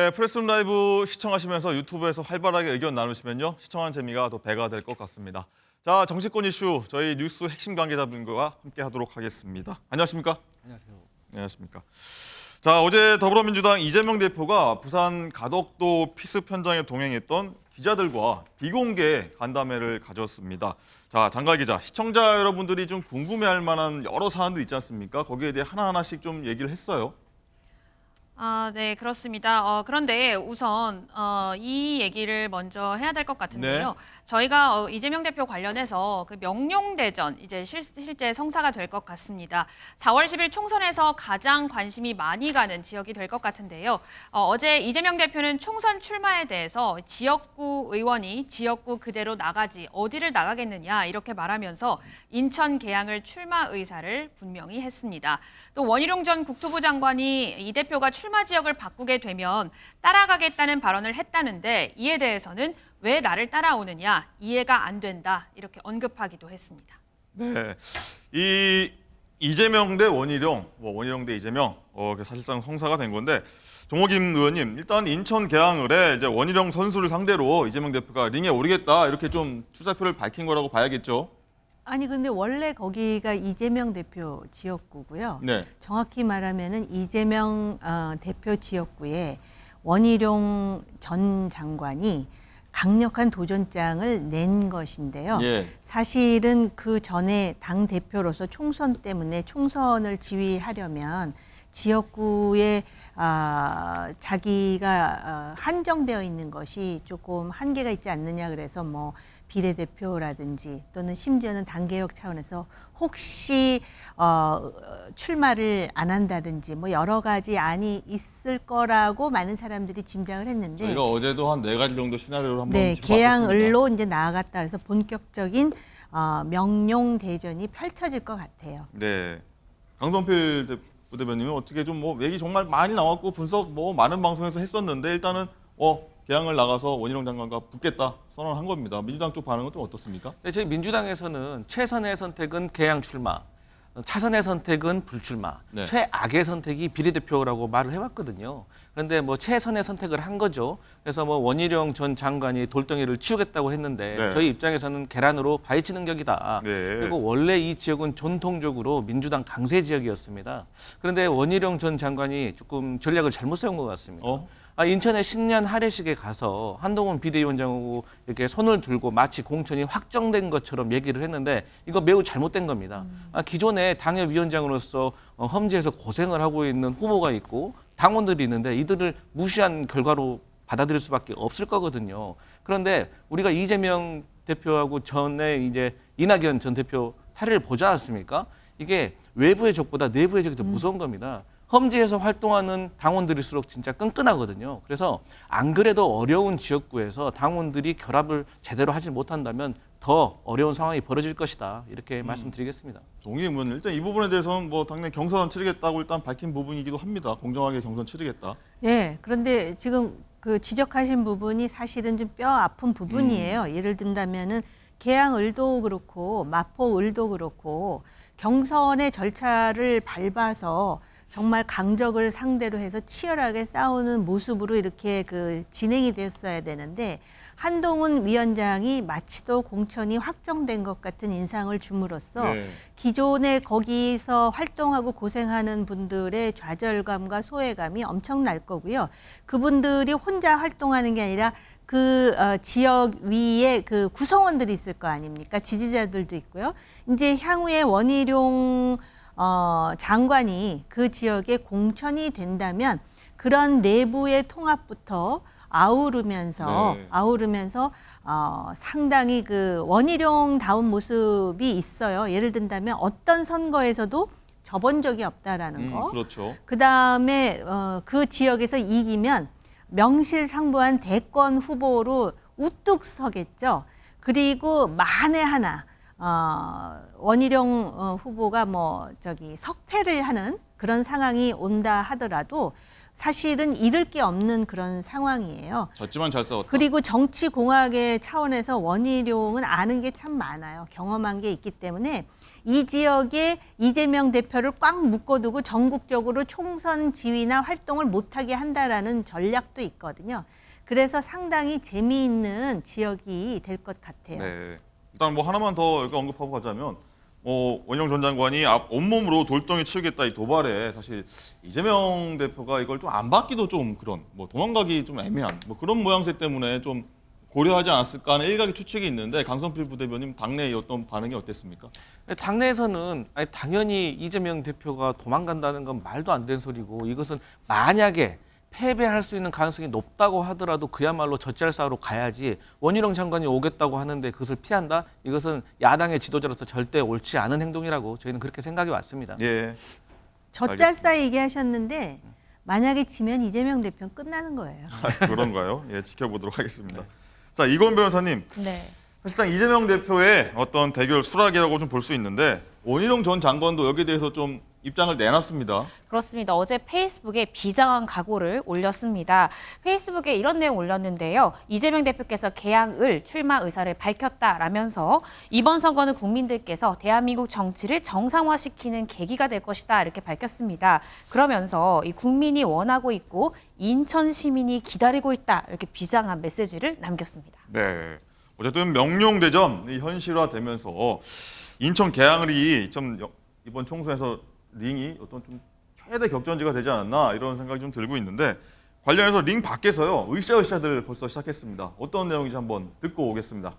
네, 프레스룸 라이브 시청하시면서 유튜브에서 활발하게 의견 나누시면요. 시청하는 재미가 더 배가 될 것 같습니다. 자, 정치권 이슈 저희 뉴스 핵심 관계자분과 함께 하도록 하겠습니다. 안녕하십니까? 안녕하세요. 안녕하십니까? 자, 어제 더불어민주당 이재명 대표가 부산 가덕도 피습 현장에 동행했던 기자들과 비공개 간담회를 가졌습니다. 자, 장가 기자, 시청자 여러분들이 좀 궁금해할 만한 여러 사안도 있지 않습니까? 거기에 대해 하나하나씩 좀 얘기를 했어요. 네, 그렇습니다. 그런데 우선 이 얘기를 먼저 해야 될 것 같은데요. 네. 저희가 이재명 대표 관련해서 그 명룡대전 이제 실제 성사가 될 것 같습니다. 4월 10일 총선에서 가장 관심이 많이 가는 지역이 될 것 같은데요. 어제 이재명 대표는 총선 출마에 대해서 지역구 의원이 지역구 그대로 나가지 어디를 나가겠느냐 이렇게 말하면서 인천 계양을 출마 의사를 분명히 했습니다. 또 원희룡 전 국토부 장관이 이 대표가 출마 지역을 바꾸게 되면 따라가겠다는 발언을 했다는데 이에 대해서는 왜 나를 따라오느냐 이해가 안 된다 이렇게 언급하기도 했습니다. 네, 이 이재명 대 원희룡, 원희룡 대 이재명, 사실상 성사가 된 건데 정호김 의원님, 일단 인천 계양을에 이제 원희룡 선수를 상대로 이재명 대표가 링에 오르겠다 이렇게 좀 투사표를 밝힌 거라고 봐야겠죠. 아니 근데 원래 거기가 이재명 대표 지역구고요. 네. 정확히 말하면은 이재명 대표 지역구에 원희룡 전 장관이 강력한 도전장을 낸 것인데요. 예. 사실은 그 전에 당 대표로서 총선 때문에 총선을 지휘하려면 지역구에 자기가 한정되어 있는 것이 조금 한계가 있지 않느냐 그래서 뭐 비례대표라든지 또는 심지어는 당개혁 차원에서 혹시 출마를 안 한다든지 뭐 여러 가지 안이 있을 거라고 많은 사람들이 짐작을 했는데 저희가 어제도 한 4가지 정도 시나리오를 한번 네, 짚어봤습니다. 계양을로 이제 나아갔다 그래서 본격적인 명룡 대전이 펼쳐질 것 같아요. 네, 강성필 부대변인은 어떻게 좀 뭐 얘기 정말 많이 나왔고 분석 뭐 많은 방송에서 했었는데 일단은 계양을 나가서 원희룡 장관과 붙겠다 선언한 겁니다. 민주당 쪽 반응은 좀 어떻습니까? 네, 저희 민주당에서는 최선의 선택은 계양 출마, 차선의 선택은 불출마, 네. 최악의 선택이 비례대표라고 말을 해왔거든요. 그런데 뭐 최선의 선택을 한 거죠. 그래서 뭐 원희룡 전 장관이 돌덩이를 치우겠다고 했는데 네. 저희 입장에서는 계란으로 바위치는 격이다. 네. 그리고 원래 이 지역은 전통적으로 민주당 강세 지역이었습니다. 그런데 원희룡 전 장관이 조금 전략을 잘못 세운 것 같습니다. 인천의 신년 할애식에 가서 한동훈 비대위원장하고 이렇게 손을 들고 마치 공천이 확정된 것처럼 얘기를 했는데 이거 매우 잘못된 겁니다. 기존에 당협위원장으로서 험지에서 고생을 하고 있는 후보가 있고 당원들이 있는데 이들을 무시한 결과로 받아들일 수밖에 없을 거거든요. 그런데 우리가 이재명 대표하고 전에 이제 이낙연 전 대표 사례를 보지 않았습니까? 이게 외부의 적보다 내부의 적이 더 무서운 겁니다. 험지에서 활동하는 당원들일수록 진짜 끈끈하거든요. 그래서 안 그래도 어려운 지역구에서 당원들이 결합을 제대로 하지 못한다면 더 어려운 상황이 벌어질 것이다. 이렇게 말씀드리겠습니다. 동의문 일단 이 부분에 대해서는 뭐 당연히 경선 치르겠다고 일단 밝힌 부분이기도 합니다. 공정하게 경선 치르겠다. 예, 그런데 지금 그 지적하신 부분이 사실은 좀 뼈 아픈 부분이에요. 예를 든다면은 계양을도 그렇고 마포을도 그렇고 경선의 절차를 밟아서 정말 강적을 상대로 해서 치열하게 싸우는 모습으로 이렇게 그 진행이 됐어야 되는데 한동훈 위원장이 마치도 공천이 확정된 것 같은 인상을 줌으로써 네. 기존에 거기서 활동하고 고생하는 분들의 좌절감과 소외감이 엄청날 거고요. 그분들이 혼자 활동하는 게 아니라 그 지역 위에 그 구성원들이 있을 거 아닙니까? 지지자들도 있고요. 이제 향후에 원희룡 장관이 그 지역에 공천이 된다면 그런 내부의 통합부터 아우르면서 상당히 그 원희룡다운 모습이 있어요. 예를 든다면 어떤 선거에서도 져본 적이 없다라는 거. 그렇죠. 그다음에 그 지역에서 이기면 명실상부한 대권 후보로 우뚝 서겠죠. 그리고 만에 하나 원희룡 후보가 석패를 하는 그런 상황이 온다 하더라도 사실은 잃을 게 없는 그런 상황이에요. 졌지만 잘 싸웠다. 그리고 정치공학의 차원에서 원희룡은 아는 게 참 많아요. 경험한 게 있기 때문에 이 지역에 이재명 대표를 꽉 묶어두고 전국적으로 총선 지휘나 활동을 못하게 한다라는 전략도 있거든요. 그래서 상당히 재미있는 지역이 될 것 같아요. 네. 일단 뭐 하나만 더 여기 언급하고 가자면 원희룡 전 장관이 온몸으로 돌덩이 치우겠다 이 도발에 사실 이재명 대표가 이걸 좀 안 받기도 좀 그런 뭐 도망가기 좀 애매한 뭐 그런 모양새 때문에 좀 고려하지 않았을까 하는 일각의 추측이 있는데 강성필 부대변인 당내의 어떤 반응이 어땠습니까? 당내에서는 아니, 당연히 이재명 대표가 도망간다는 건 말도 안 되는 소리고 이것은 만약에 패배할 수 있는 가능성이 높다고 하더라도 그야말로 젖잘싸우러 가야지 원희룡 장관이 오겠다고 하는데 그것을 피한다? 이것은 야당의 지도자로서 절대 옳지 않은 행동이라고 저희는 그렇게 생각이 왔습니다. 예. 젖잘싸 얘기하셨는데 만약에 지면 이재명 대표는 끝나는 거예요. 그런가요? 예, 지켜보도록 하겠습니다. 자, 이건 변호사님. 네. 사실상 이재명 대표의 어떤 대결 수락이라고 좀 볼 수 있는데 원희룡 전 장관도 여기에 대해서 좀 입장을 내놨습니다. 그렇습니다. 어제 페이스북에 비장한 각오를 올렸습니다. 페이스북에 이런 내용 올렸는데요. 이재명 대표께서 개항을 출마 의사를 밝혔다라면서 이번 선거는 국민들께서 대한민국 정치를 정상화시키는 계기가 될 것이다 이렇게 밝혔습니다. 그러면서 이 국민이 원하고 있고 인천 시민이 기다리고 있다 이렇게 비장한 메시지를 남겼습니다. 네. 어쨌든 명룡대전이 현실화되면서 인천 개항을이 좀 이번 총선에서 링이 어떤 좀 최대 격전지가 되지 않았나 이런 생각이 좀 들고 있는데 관련해서 링 밖에서요 으쌰으쌰들 벌써 시작했습니다. 어떤 내용인지 한번 듣고 오겠습니다.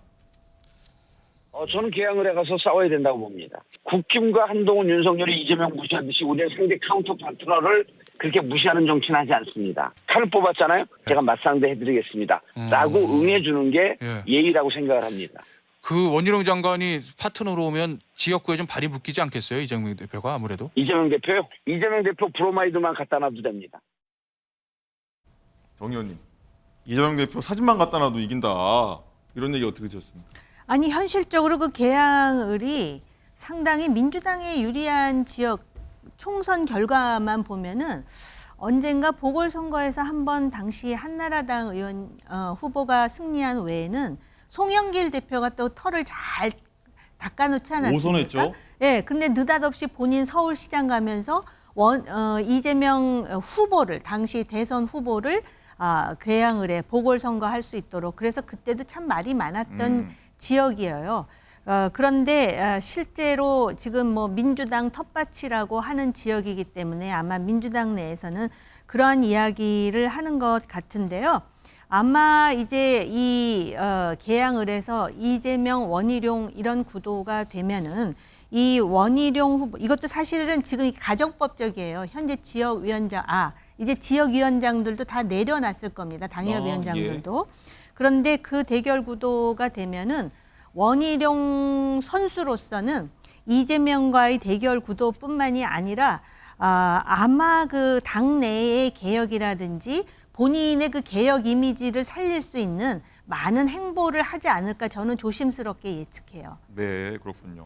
저는 개항을 해가서 싸워야 된다고 봅니다. 국힘과 한동훈, 윤석열이 이재명 무시하듯이 우리의 상대 카운터 파트너를 그렇게 무시하는 정치는 하지 않습니다. 칼을 뽑았잖아요. 제가 맞상대 해드리겠습니다. 라고 응해주는 게 예의라고 생각을 합니다. 그 원희룡 장관이 파트너로 오면 지역구에 좀 발이 묶이지 않겠어요? 이재명 대표가 아무래도. 이재명 대표요? 이재명 대표 브로마이드만 갖다 놔도 됩니다. 정 의원님, 이재명 대표 사진만 갖다 놔도 이긴다. 이런 얘기 어떻게 드셨습니까? 아니 현실적으로 그 개항을이 상당히 민주당에 유리한 지역 총선 결과만 보면은 언젠가 보궐선거에서 한번 당시 한나라당 의원 후보가 승리한 외에는 송영길 대표가 또 털을 잘 닦아놓지 않았습니까? 오선했죠. 예, 근데 느닷없이 본인 서울시장 가면서 이재명 후보를 당시 대선 후보를 개항을 해 보궐선거 할 수 있도록 그래서 그때도 참 말이 많았던 지역이에요. 그런데 실제로 지금 뭐 민주당 텃밭이라고 하는 지역이기 때문에 아마 민주당 내에서는 그러한 이야기를 하는 것 같은데요. 아마 이제 이 개항을 해서 이재명, 원희룡 이런 구도가 되면은 이 원희룡 후보 이것도 사실은 지금 가정법적이에요. 현재 지역위원장 이제 지역위원장들도 다 내려놨을 겁니다. 당협위원장들도. 그런데 그 대결 구도가 되면은 원희룡 선수로서는 이재명과의 대결 구도뿐만이 아니라 아마 그 당내의 개혁이라든지 본인의 그 개혁 이미지를 살릴 수 있는 많은 행보를 하지 않을까 저는 조심스럽게 예측해요. 네, 그렇군요.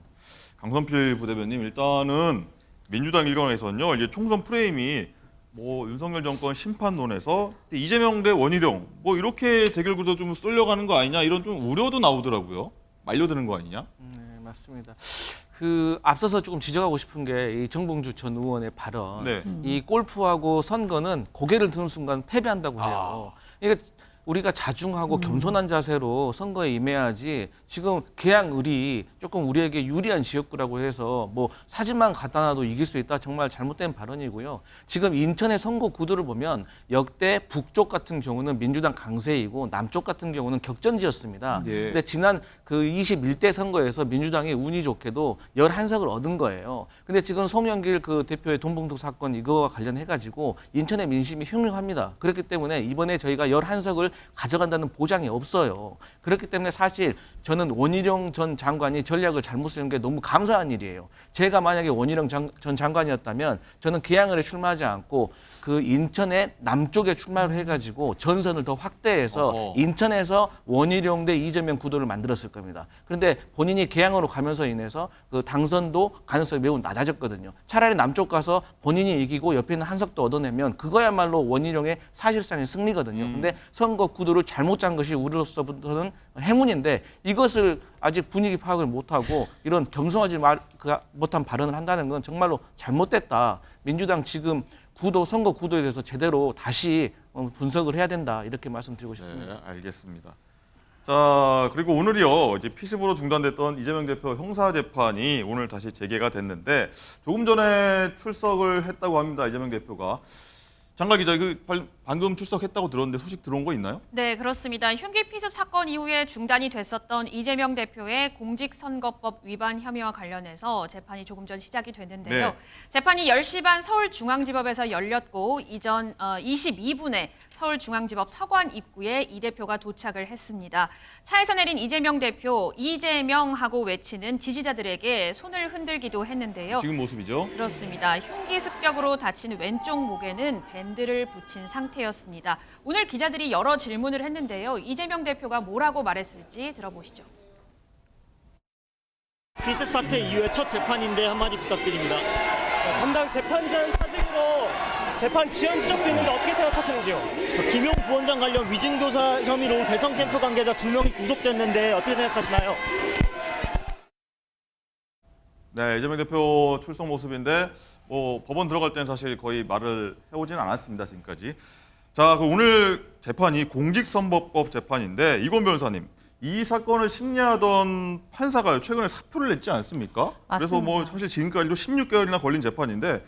강선필 부대변인 일단은 민주당 일각에서는요 이제 총선 프레임이 뭐 윤석열 정권 심판론에서 이재명 대 원희룡 뭐 이렇게 대결 구도 좀 쏠려가는 거 아니냐 이런 좀 우려도 나오더라고요. 말려드는 거 아니냐? 네, 맞습니다. 그 앞서서 조금 지적하고 싶은 게 이 정봉주 전 의원의 발언. 네. 이 골프하고 선거는 고개를 드는 순간 패배한다고 해요. 그러니까 우리가 자중하고 겸손한 자세로 선거에 임해야지 지금 개항을이 조금 우리에게 유리한 지역구라고 해서 뭐 사진만 갖다 놔도 이길 수 있다 정말 잘못된 발언이고요. 지금 인천의 선거 구도를 보면 역대 북쪽 같은 경우는 민주당 강세이고 남쪽 같은 경우는 격전지였습니다. 예. 근데 지난 그 21대 선거에서 민주당이 운이 좋게도 11석을 얻은 거예요. 근데 지금 송영길 그 대표의 돈봉투 사건 이거와 관련해 가지고 인천의 민심이 흉흉합니다. 그렇기 때문에 이번에 저희가 11석을 가져간다는 보장이 없어요. 그렇기 때문에 사실 저는 원희룡 전 장관이 전략을 잘못 쓰는 게 너무 감사한 일이에요. 제가 만약에 원희룡 전 장관이었다면 저는 개항을에 출마하지 않고 그 인천의 남쪽에 출마를 해가지고 전선을 더 확대해서 인천에서 원희룡 대 이재명 구도를 만들었을 겁니다. 그런데 본인이 개항으로 가면서 인해서 그 당선도 가능성이 매우 낮아졌거든요. 차라리 남쪽 가서 본인이 이기고 옆에 있는 한석도 얻어내면 그거야말로 원희룡의 사실상의 승리거든요. 근데 선거 선거 구도를 잘못 짠 것이 우리로서부터는 행운인데 이것을 아직 분위기 파악을 못하고 이런 겸손하지 못한 발언을 한다는 건 정말로 잘못됐다. 민주당 지금 선거 구도에 대해서 제대로 다시 분석을 해야 된다. 이렇게 말씀드리고 싶습니다. 네, 알겠습니다. 자, 그리고 오늘이요. 이제 피습으로 중단됐던 이재명 대표 형사 재판이 오늘 다시 재개가 됐는데 조금 전에 출석을 했다고 합니다. 이재명 대표가. 장관 기자, 방금 출석했다고 들었는데 소식 들어온 거 있나요? 네, 그렇습니다. 흉기 피습 사건 이후에 중단이 됐었던 이재명 대표의 공직선거법 위반 혐의와 관련해서 재판이 조금 전 시작이 됐는데요. 네. 재판이 10시 반 서울중앙지법에서 열렸고 이전 22분에 서울중앙지법 서관 입구에 이 대표가 도착을 했습니다. 차에서 내린 이재명 대표, 이재명하고 외치는 지지자들에게 손을 흔들기도 했는데요. 지금 모습이죠. 그렇습니다. 흉기 습격으로 다친 왼쪽 목에는 밴드를 붙인 상태였습니다. 오늘 기자들이 여러 질문을 했는데요. 이재명 대표가 뭐라고 말했을지 들어보시죠. 피습 사태 이후에 첫 재판인데 한마디 부탁드립니다. 담당 재판장 사직으로 재판 지연 지적됐는데 어떻게 생각하시는지요? 김용 부원장 관련 위증교사 혐의로 대선 캠프 관계자 2명이 구속됐는데 어떻게 생각하시나요? 네, 이재명 대표 출석 모습인데 법원 들어갈 때는 사실 거의 말을 해오진 않았습니다, 지금까지. 자, 오늘 재판이 공직선거법 재판인데 이건 변호사님, 이 사건을 심리하던 판사가 최근에 사표를 냈지 않습니까? 그래서 맞습니다. 사실 지금까지도 16개월이나 걸린 재판인데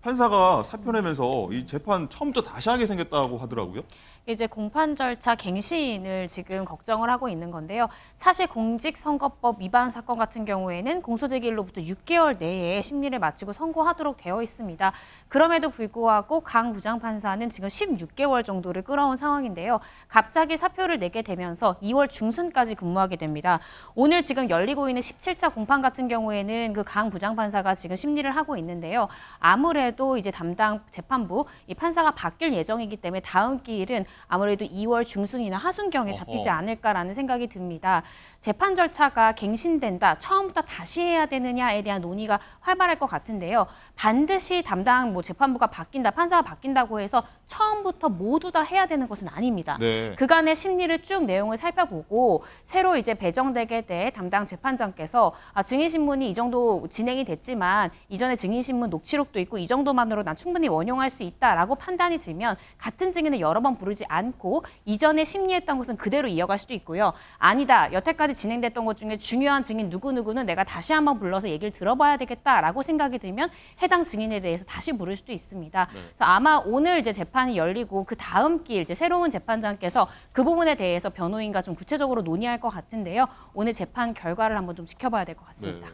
판사가 사표 내면서 이 재판 처음부터 다시 하게 생겼다고 하더라고요. 이제 공판 절차 갱신을 지금 걱정을 하고 있는 건데요. 사실 공직선거법 위반 사건 같은 경우에는 공소제기일로부터 6개월 내에 심리를 마치고 선고하도록 되어 있습니다. 그럼에도 불구하고 강 부장판사는 지금 16개월 정도를 끌어온 상황인데요. 갑자기 사표를 내게 되면서 2월 중순까지 근무하게 됩니다. 오늘 지금 열리고 있는 17차 공판 같은 경우에는 그 강 부장판사가 지금 심리를 하고 있는데요. 아무래도 이제 담당 재판부 이 판사가 바뀔 예정이기 때문에 다음 기일은 아무래도 2월 중순이나 하순경에 잡히지 않을까라는 생각이 듭니다. 재판 절차가 갱신된다, 처음부터 다시 해야 되느냐에 대한 논의가 활발할 것 같은데요. 반드시 담당 재판부가 바뀐다, 판사가 바뀐다고 해서 처음부터 모두 다 해야 되는 것은 아닙니다. 네. 그간의 심리를 쭉 내용을 살펴보고 새로 이제 배정되게 될 담당 재판장께서 증인신문이 이 정도 진행이 됐지만 이전에 증인신문 녹취록도 있고 이 정도만으로 난 충분히 원용할 수 있다라고 판단이 들면 같은 증인을 여러 번 부르지 않고 이전에 심리했던 것은 그대로 이어갈 수도 있고요. 아니다, 여태까지 진행됐던 것 중에 중요한 증인 누구누구는 내가 다시 한번 불러서 얘기를 들어봐야 되겠다라고 생각이 들면 해당 증인에 대해서 다시 부를 수도 있습니다. 그래서 아마 오늘 이제 재판이 열리고 그 다음 길 이제 새로운 재판장께서 그 부분에 대해서 변호인과 좀 구체적으로 논의할 것 같은데요. 오늘 재판 결과를 한번 좀 지켜봐야 될 것 같습니다. 네.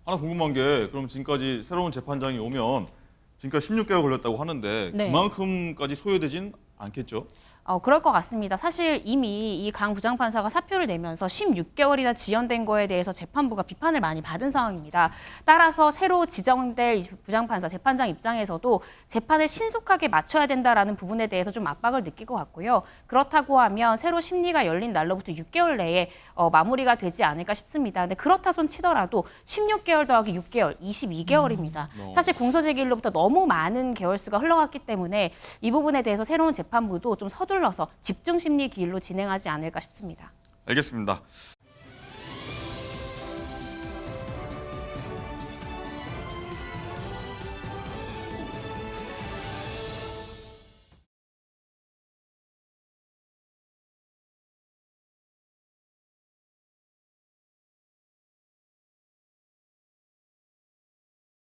하나 궁금한 게 그럼 지금까지 새로운 재판장이 오면 지금까지 16개월 걸렸다고 하는데 네. 그만큼까지 소요되진 않겠죠? 그럴 것 같습니다. 사실 이미 이 강 부장판사가 사표를 내면서 16개월이나 지연된 거에 대해서 재판부가 비판을 많이 받은 상황입니다. 따라서 새로 지정될 부장판사, 재판장 입장에서도 재판을 신속하게 맞춰야 된다라는 부분에 대해서 좀 압박을 느낄 것 같고요. 그렇다고 하면 새로 심리가 열린 날로부터 6개월 내에 마무리가 되지 않을까 싶습니다. 근데 그렇다 손 치더라도 16개월 더하기 6개월, 22개월입니다. 사실 공소제기일로부터 너무 많은 개월수가 흘러갔기 때문에 이 부분에 대해서 새로운 재판부도 좀 서둘러서 집중 심리 기일로 진행하지 않을까 싶습니다. 알겠습니다.